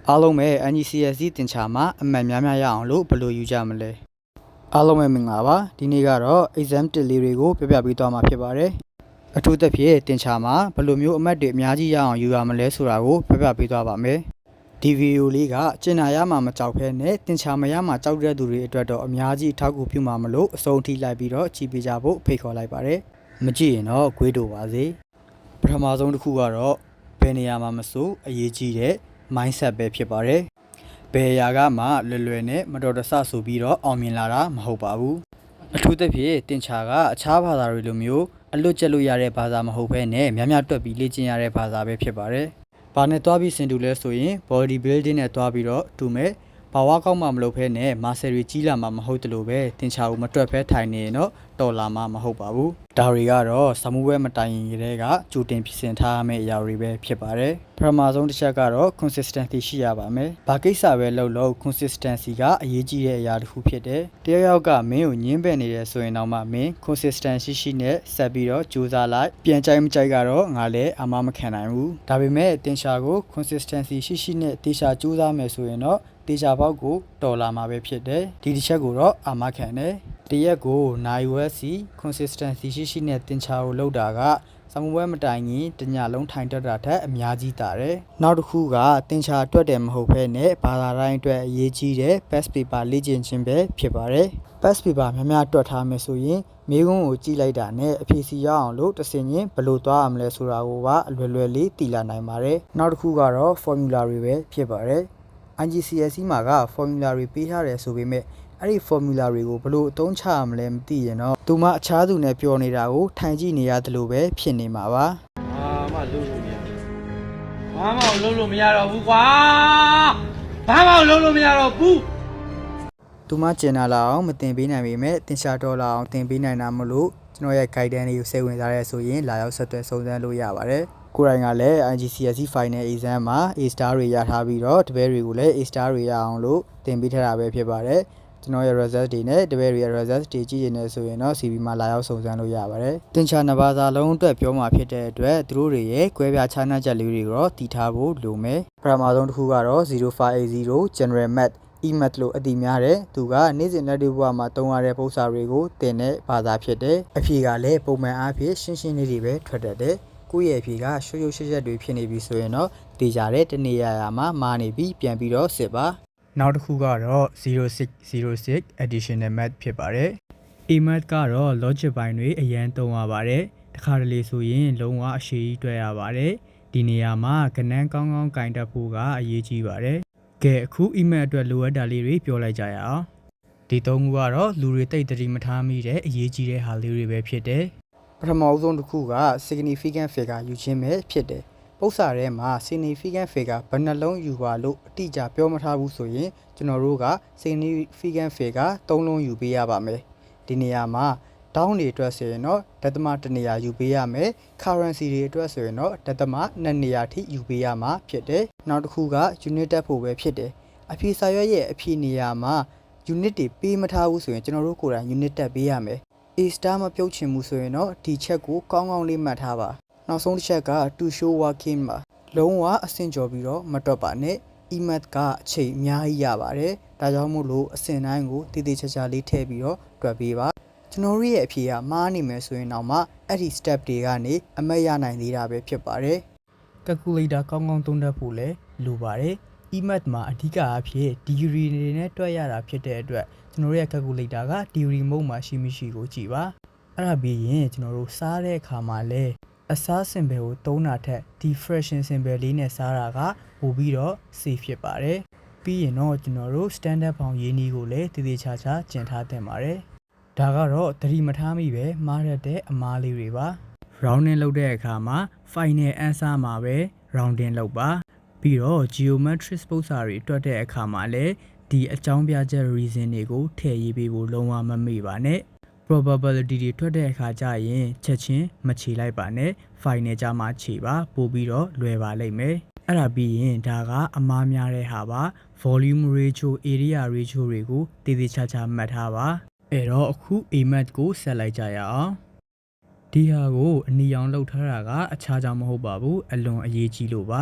အားလုံးပဲ NGCSE တင်ချာမှာအမှန်များများရအောင်လို့ဘယ်လိုယူကြမလဲအားလုံးပဲမင်္ဂလာပါဒီနေ့ကတော့ exam တစ်လေးတွေကိုပြပြပေးသွားမှာဖြစ်ပါတယ်အထူးသဖြင့်တင်ချာမှာဘယ်လိုမျိုးအမှတ်တွေအများကြီးရအောင်ယူရမလဲဆိုတာကိုပြပြပေးသွားပါမယ်ဒီဗီဒီယိုလေးကကျင်နာရမှာမကြောက်ဖဲနဲ့တင်ချာမရမှာကြောက်တဲ့သူတွေအတွက်တော့အများကြီးထောက်ကူပြုမှာမလို့အဆုံးထိလိုက်ပြီးတော့ကြည့်ပေးကြဖို့ဖိတ်ခေါ်လိုက်ပါတယ်မကြည့်ရင်တော့ဂွေးတို့ပါစေပထမဆုံးတစ်ခုကတော့ဘယ်နေရာမှာမဆိုအရေးကြီးတဲ့ mindset ပဲဖြစ်ပါတယ်။ဘယ်အရာကမှလွယ်နဲ့မတော်တဆဆိုပြီးတော့အောင်မြင်လာတာမဟုတ်ပါဘူး။အထူးသဖြင့်တင်ချာကအခြားဘာသာတွေလိုမျိုးအလွတ်ကျက်လို့ရတဲ့ဘာသာမဟုတ်ဘဲနဲ့များများတွက်ပြီးလေ့ကျင့်ရတဲ့ဘာသာပဲဖြစ်ပါတယ်။ဘာနဲ့တွားပြီးဆင်တူလဲဆိုရင် body building နဲ့တွားပြီးတော့တူမဲ့ဘာဝကောက်မှမလုပ်ဖဲနဲ့မာဆယ်တွေကြီးလာမှမဟုတ်တလို့ပဲတင်ချာကိုမတွက်ဖဲထိုင်နေရင်တော့တော်လာမှမဟုတ်ပါဘူး။ဒါတွေကတော့စမှုပွဲမတိုင်ရင်ကလေးကကြိုတင်ပြင်ဆင်ထားရမယ့်အရာတွေပဲဖြစ်ပါတယ်။ပထမဆုံးတစ်ချက်ကတော့ consistency ရှိရပါမယ်။ဘာကိစ္စပဲလုပ်လို့ consistency ကအရေးကြီးတဲ့အရာတစ်ခုဖြစ်တယ်။တယောက်ကမင်းကိုညှင်းပယ်နေတယ်ဆိုရင်တော့မှမင်း consistency ရှိနဲ့ဆက်ပြီးတော့ကြိုးစားလိုက်ပြန်ကြိုက်မကြိုက်ကတော့ငါလည်းအမခံနိုင်ဘူး။ဒါပေမဲ့တင်ချာကို consistency ရှိနဲ့တေချာကြိုးစားမယ်ဆိုရင်တော့တေချာပေါက်ကိုတော်လာမှာပဲဖြစ်တယ်ဒီတစ်ချက်ကိုတော့အာမခံတယ်တရက်ကိုနိုင်ဝက်စီ consistency ရှိနဲ့တင်ချာကိုလောက်တာကစမှုပွဲမတိုင်ရင်တညလုံးထိုင်တက်တာထက်အများကြီးတာတယ်နောက်တစ်ခုကတင်ချာတွက်တယ်မဟုတ်ဘဲနဲ့ဘာသာတိုင်းအတွက်အရေးကြီးတဲ့ past paper လေ့ကျင့်ခြင်းပဲဖြစ်ပါတယ် past paper များများတွက်ထားမယ်ဆိုရင်မိကုန်းကိုကြည့်လိုက်တာနဲ့အဖြေစီရအောင်လို့တစ်စင်ချင်းဘယ်လိုသွားရမလဲဆိုတာကိုကအလွယ်လွယ်လေးသိလာနိုင်ပါတယ်နောက်တစ်ခုကတော့ formula တွေပဲဖြစ်ပါတယ်IGCSE မှာက formula တွေပေးထားတယ်ဆိုပေမဲ့အဲ့ဒီ formula တွေကိုဘယ်လိုအသုံးချရမလဲမသိရင်တော့သူမှအခြားသူနဲ့ပြောနေတာကိုထိုင်ကြည့်နေရတယ်လို့ပဲဖြစ်နေမှာပါဘာမှလုပ်လို့မရဘာမှလုပ်လို့မရတော့ဘူးကွာဘာမှလုပ်လို့မရတော့ဘူးသူမှကျင်လာအောင်မတင်ပေးနိုင်ပေမဲ့တင်ရှာတော်လာအောင်တင်ပေးနိုင်တာမလို့ကျွန်တော်ရဲ့ guidance တွေကိုစိတ်ဝင်စားရဲဆိုရင်လာရောက်ဆက်သွယ်စုံစမ်းလို့ရပါတယ်ကိုယ်တိုင်ကလည်း IGCSE Final Exam မှာ A star တွေရထားပြီးတော့တပည့်တွေကိုလည်း A star တွေရအောင်လို့တင်ပေးထားတာပဲဖြစ်ပါတယ်ကျွန်တော်ရဲ့ result တွေနဲ့တပည့်တွေရဲ့ result တွေကြည့်နေတယ်ဆိုရင်တော့ CV မှာလာရောက်စုံစမ်းလို့ရပါတယ်တင်ချာနှစ်ဘာသာလုံးအတွက်ပြောမှာဖြစ်တဲ့အတွက်သူတို့တွေရဲ့ကွဲပြားခြားနားချက်လေးတွေတော့တည်ထားဖို့လိုမယ်ပထမဆုံးတစ်ခုကတော့0580 General Math E-math လို့အတိများတယ်သူကနေ့စဉ်လက်တွေ့ဘဝမှာသုံးရတဲ့ပုံစံတွေကိုသင်တဲ့ဘာသာဖြစ်တယ်အဖြေကလည်းပုံမှန်အားဖြင့်ရှင်းရှင်းလေးတွေပဲထွက်တတ်တယ်ကိုယ့်ရဲ့အဖြေကရှုပ်ရှုပ်ရှက်ရှက်တွေဖြစ်နေပြီဆိုရင်တော့တေချာတဲ့တနေရာမှာမာနေပြီးပြန်ပြီးတော့စစ်ပါနောက်တစ်ခုကတော့0606 additional math ဖြစ်ပါတယ် E-math ကတော့ logic ပိုင်းတွေအရင်သုံးရပါတယ်တခါတလေဆိုရင်လုံးဝအရှိကြီးတွေ့ရပါတယ်ဒီနေရာမှာကဏ္ဍကောင်းကောင်းကင်တတ်ဖို့ကအရေးကြီးပါတယ်ကဲအခု E-math အတွက်လိုအပ်တာလေးတွေပြောလိုက်ကြရအောင်ဒီသုံးခုကတော့လူတွေတိတ်တတိမထားမိတဲ့အရေးကြီးတဲ့ဟာလေးတွေပဲဖြစ်တယ်ပထမဆုံးတစ်ခုက significant figure ယူခြင်းပဲဖြစ်တယ်ပု္ပ္ပစာထဲမှာ significant figure ဘယ်နှလုံးယူပါလို့အတိအကျပြောမထားဘူးဆိုရင်ကျွန်တော်တို့က significant figure 3လုံးယူပေးရပါမယ်ဒီနေရာမှာတောင်းတွေအတွက်ဆိုရင်တော့ဒသမ1နေရာယူပေးရမယ် currency တွေအတွက်ဆိုရင်တော့ဒသမ2နေရာထိယူပေးရမှာဖြစ်တယ်နောက်တစ်ခုက unit တက်ဖို့ပဲဖြစ်တယ်အဖြေစာရွက်ရဲ့အဖြေနေရာမှာ unit တွေပေးမထားဘူးဆိုရင်ကျွန်တော်တို့ကိုယ်တိုင် unit တက်ပေးရမယ် A star မပြုတ်ချင်ဘူးဆိုရင်တော့ဒီချက်ကိုကောင်းကောင်းလေးမှတ်ထားပါနောက်ဆုံးတစ်ချက်က to show working မှာလုံးဝအဆင့်ကျော်ပြီးတော့မတွက်ပါနဲ့ E-math ကအချိန်အများကြီးရပါတယ်ဒါကြောင့်မို့လို့အဆင့်တိုင်းကိုတည်တည်ချာချာလေးထည့်ပြီးတော့တွက်ပေးပါကျွန်တော်တို့ရဲ့အဖြေကမှားနေမယ်ဆိုရင်တော့မှအဲ့ဒီ step တွေကနေအမှတ်ရနိုင်သေးတာပဲဖြစ်ပါတယ် calculator ကောင်းကောင်းသုံးတတ်ဖို့လည်းလိုပါတယ် E-math မှာအဓိကအဖြစ် degree တွေနဲ့တွက်ရတာဖြစ်တဲ့အတွက်ကျွန်တော်တို့ရဲ့ calculator က degree mode မှာရှိမရှိကိုကြည့်ပါအဲ့ဒါပြီးရင်ကျွန်တော်တို့စားတဲ့အခါမှာလည်းအစား symbol ကိုသုံးတာထက်ဒီ fraction symbol လေးနဲ့စားတာကပိုပြီးတော့ safe ဖြစ်ပါတယ်ပြီးရင်တော့ကျွန်တော်တို့ standard ပေါင်းရေးနည်းကိုလည်းတည်တည်ချာချာကျင့်ထားသင့်ပါတယ်ဒါကတော့သတိမထားမိပဲမှားရတဲ့အမားလေးတွေပါ rounding လုပ်တဲ့အခါမှာ final answer မှာပဲ rounding လုပ်ပါပြီးတော့ geometric ပုံစံတွေတွက်တဲ့အခါမှာလည်းဒီအကြောင်းပြချက် reason တွေကိုထည့်ရေးပေးဖို့လုံးဝမမေ့ပါနဲ့ probability တွေထွက်တဲ့အခါကျရင်ချက်ချင်းမခြေလိုက်ပါနဲ့ final ကြမှာခြေပါပို့ပြီးတော့လွယ်ပါလိမ့်မယ်အဲ့ဒါပြီးရင်ဒါကအမားများတဲ့ဟာပါ volume ratio area ratio တွေကိုတည်တည်ချာချာမှတ်ထားပါအဲ့တော့အခု A-math ကိုဆက်လိုက်ကြရအောင်ဒီဟာကိုအနီရောင်လောက်ထားတာကအခြားကြောင့်မဟုတ်ပါဘူးအလွန်အရေးကြီးလို့ပါ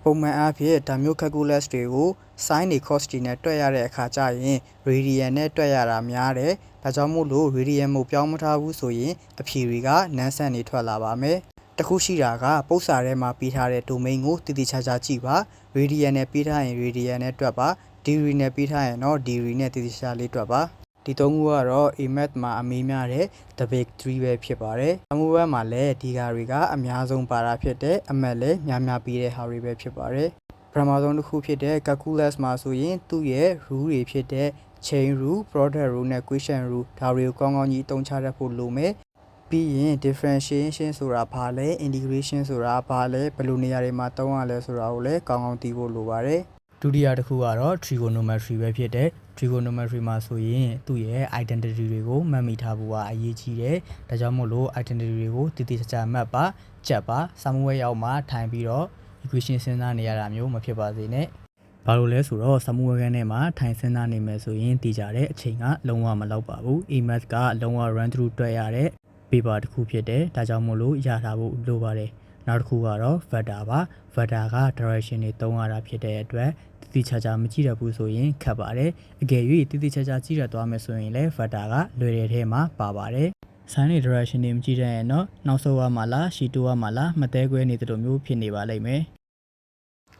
ပုံမှန်အားဖြင့်ဒါမျိုး calculus တွေကို sin တွေ cos တွေနဲ့တွက်ရတဲ့အခါကျရင် radian နဲ့တွက်ရတာများတယ်ဒါကြောင့်မို့လို့ radian မို့ပြောင်းမထားဘူးဆိုရင်အဖြေတွေကနန်းဆန်နေထွက်လာပါမယ်တခုရှိတာကပုတ်စာထဲမှာပေးထားတဲ့ domain ကိုတည်တည်ချာချာကြည့်ပါ radian နဲ့ပေးထားရင် radian နဲ့တွက်ပါ degree နဲ့ပေးထားရင်တော့ degree နဲ့တည်တည်ချာချာလေးတွက်ပါဒီသုံးခုကတော့ A-math မှာအမေးများတဲ့ the big 3ပဲဖြစ်ပါတယ်။အမှုဘက်မှာလည်းဒီဟာတွေကအများဆုံးပါတာဖြစ်တဲ့အမှတ်လည်းများများပြီးတဲ့ဟာတွေပဲဖြစ်ပါတယ်။ပထမဆုံးတစ်ခုဖြစ်တဲ့ calculus မှာဆိုရင်သူ့ရဲ့ rule တွေဖြစ်တဲ့ chain rule, product rule နဲ့ quotient rule ဒါတွေကိုကောင်းကောင်းကြီးအသုံးချတတ်ဖို့လိုမယ်။ပြီးရင် differentiation ဆိုတာဘာလဲ integration ဆိုတာဘာလဲဘယ်လိုနေရာတွေမှာသုံးရလဲဆိုတာကိုလည်းကောင်းကောင်းသိဖို့လိုပါတယ်။ဒုတိယတစ်ခုကတော့ trigonometry ပဲဖြစ်တဲ့ trigonometry မှာဆိုရင်သူ့ရဲ့ identity တွေကိုမှတ်မိထားဖို့ကအရေးကြီးတယ်။ဒါကြောင့်မို့လို့ identity တွေကိုတည်တည်ချာချာမှတ်ပါကြက်ပါစာမှုဝဲရောက်မှထိုင်ပြီးတော့ equation စဉ်းစားနေရတာမျိုးမဖြစ်ပါစေနဲ့။ဘာလို့လဲဆိုတော့စာမှုဝဲခန်းထဲမှာထိုင်စဉ်းစားနေမယ်ဆိုရင်တည်ကြတဲ့အချိန်ကလုံးဝမလောက်ပါဘူး။ A-math ကလုံးဝ run through တွက်ရတဲ့ paper တစ်ခုဖြစ်တယ်။ဒါကြောင့်မို့လို့ရထားဖို့လိုပါတယ်။နောက်တစ်ခုကတော့ vector ပါ vector က direction တွေသုံးရတာဖြစ်တဲ့အတွက်တည်ချာချာမကြည့်ရဘူးဆိုရင်ခက်ပါတယ်အကယ်၍တည်ချာချာကြည့်ရသွားမယ်ဆိုရင်လည်း vector ကလွယ်တဲ့ထဲမှာပါပါတယ် sign တွေ direction တွေမကြည့်တဲ့ရင်တော့နောက်ဆုံးရမှာလားရှီတိုရမှာလားမသေးခွဲနေတဲ့လိုမျိုးဖြစ်နေပါလိမ့်မယ်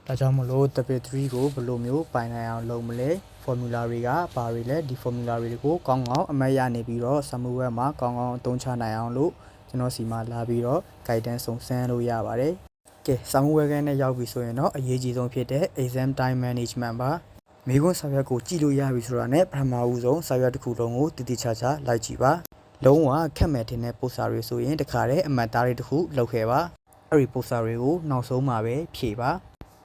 ဒါကြောင့်မလို့ tablet 3ကိုဘယ်လိုမျိုးပိုင်နိုင်အောင်လုပ်မလဲ formula တွေကဘာတွေလဲဒီ formula တွေကိုကောင်းကောင်းအမှတ်ရနေပြီးတော့ sum web မှာကောင်းကောင်းအသုံးချနိုင်အောင်လို့ကျွန်တော်စီမှာလာပြီးတော့ guidance စုံစမ်းလို့ရပါတယ်ကဲစာမှုဝဲခန်းနဲ့ရောက်ပြီဆိုရင်တော့အရေးကြီးဆုံးဖြစ်တဲ့ exam time management ပါမိခွန်းစာရွက်ကိုကြည့်လို့ရပြီဆိုတာနဲ့ပထမဦးဆုံးစာရွက်တစ်ခုလုံးကိုတည်တည်ချာချာလိုက်ကြည့်ပါလုံးဝခက်မဲ့တဲ့ပို့စာတွေဆိုရင်တခါတည်းအမှတ်သားတွေတစ်ခုလောက်ခဲ့ပါအဲ့ဒီပို့စာတွေကိုနောက်ဆုံးမှာပဲဖြည့်ပါ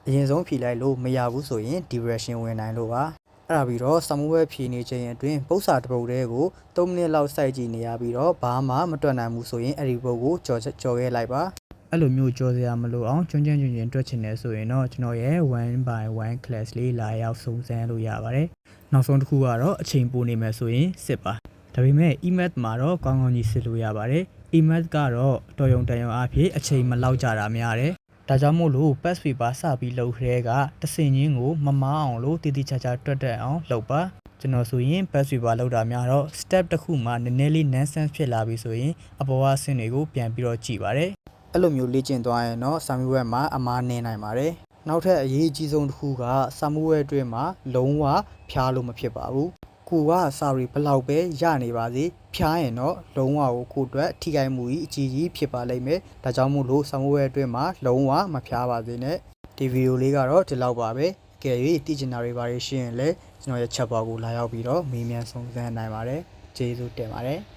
အရင်ဆုံးဖြည့်လိုက်လို့မရဘူးဆိုရင် direction ဝင်နိုင်လို့ပါအဲ့ဒါပြီးတော့စာမှုဝဲဖြည့်နေခြင်းအတွင်းပို့စာတစ်ပုဒ်တည်းကို3မိနစ်လောက်စိုက်ကြည့်နေရပြီးတော့ဘာမှမတွက်နိုင်ဘူးဆိုရင်အဲ့ဒီပုဒ်ကိုကြော်ခဲ့လိုက်ပါအဲ့လိုမျိုးကြော်စရာမလိုအောင်ကျွန်းကျွန်းတွက်ချင်တယ်ဆိုရင်တော့ကျွန်တော်ရဲ့ one by one class လေးလာရောက်စုံစမ်းလို့ရပါတယ်။နောက်ဆုံးတစ်ခုကတော့အချိန်ပိုနေမယ်ဆိုရင်စစ်ပါ။ဒါပေမဲ့ e-math မှာတော့ကောင်းကောင်းကြီးစစ်လို့ရပါတယ်။ e-math ကတော့တော်ရုံတန်ရုံအဖြစ်အချိန်မလောက်ကြတာများတယ်။ဒါကြောင့်မို့လို့ past paper စပြီးလုပ်ခဲကတဆင်ချင်းကိုမမားအောင်လို့တည်တည်ချာချာတွက်တက်အောင်လုပ်ပါ။ကျွန်တော်ဆိုရင် past paper လောက်တာများတော့ step တစ်ခုမှနည်းနည်းလေး nonsense ဖြစ်လာပြီဆိုရင်အပေါ်အဆင့်တွေကိုပြန်ပြီးတော့ကြည့်ပါတယ်။အဲ့လိုမျိုးလေ့ကျင့်သွားရင်တော့စာမှုဝဲမှာအမားနည်းနိုင်ပါတယ်။နောက်ထပ်အရေးအကြီးဆုံးတစ်ခုကစာမှုဝဲအတွင်းမှာလုံးဝဖျားလို့မဖြစ်ပါဘူး။ကိုကစာရီဘလောက်ပဲရနေပါစေဖျားရင်တော့လုံးဝကိုအတွက်ထိခိုက်မှုကြီးအကြီးကြီးဖြစ်ပါလိမ့်မယ်။ဒါကြောင့်မို့လို့စာမှုဝဲအတွင်းမှာလုံးဝမဖျားပါစေနဲ့။ဒီဗီဒီယိုလေးကတော့ဒီလောက်ပါပဲ။ကဲ၍သိချင်တာတွေပါရှိရင်လည်းကျွန်တော်ရဲ့ chat box ကိုလာရောက်ပြီးတော့မေးမြန်းစုံစမ်းနိုင်ပါတယ်။ကျေးဇူးတင်ပါတယ်။